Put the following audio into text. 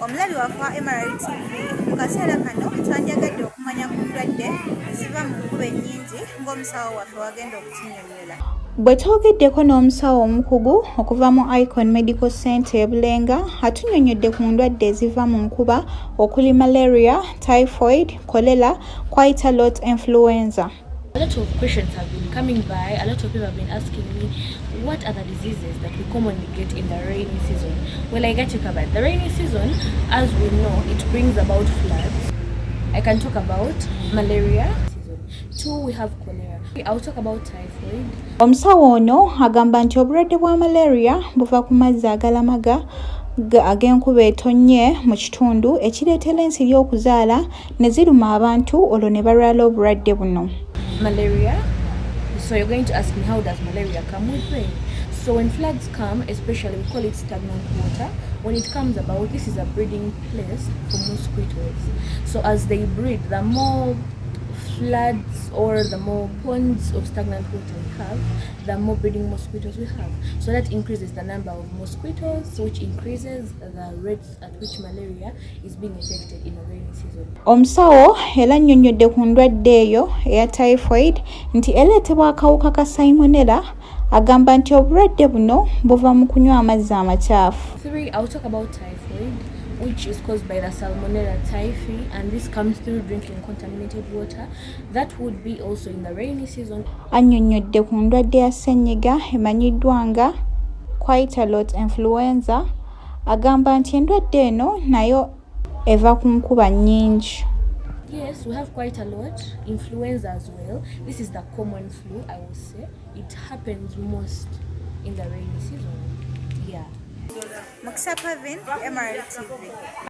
Omulabi waffe Emerald TV mu kaseera kano twanjagadde okumanya ku ndwadde eziva mu nkuba ennyingi ng'omusawo waffe wagenda okutunnyonnyola. Bwe twogeddeko n'omusawo omukugu okuva mu Icon Medical Center e Bulenga atunnyonnyodde ku ndwadde eziva mu nkuba okuli malaria, typhoid, cholera, quite a lot influenza. A lot of questions have been coming by. A lot of people have been asking me, what are the diseases that we commonly get in the rainy season? Well, I get you covered. The rainy season, as we know, it brings about floods. I can talk about malaria. Two, we have cholera. I'll talk about typhoid. Omusawo ono agamba nti obulwadde bwa malaria buva ku mazzi agalamaga ag'enkuba etonnye mu kitundu ekireetera ensiri okuzaala ne ziruma abantu olwo ne balwala obulwadde buno. Malaria. So you're going to ask me, how does malaria come with rain? So when floods come, especially we call it stagnant water, when it comes about, this is a breeding place for mosquitoes. So as they breed, the more floods or the more ponds of stagnant water we have, the more breeding mosquitoes we have. So that increases the number of mosquitoes, which increases the rates at which malaria is being affected in the rainy season. Omusawo era annyonnyodde ku ndwadde eyo eya typhoid nti ereetebwa akawuka ka salmonella. Agamba nti obulwadde buno buva mu kunywa amazzi amakyafu. 3, I'll talk about typhoid, which is caused by the Salmonella typhi, and this comes through drinking contaminated water. That would be also in the rainy season. Annyonnyodde ku ndwadde ya ssennyiga emanyiddwa nga quite a lot influenza. Agamba nti endwadde eno nayo eva ku nkuba nnyingi. Yes, we have quite a lot. Influenza as well. This is the common flu, I would say. It happens most in the rainy season. Yeah. Mukisa Pavin, Emerald TV.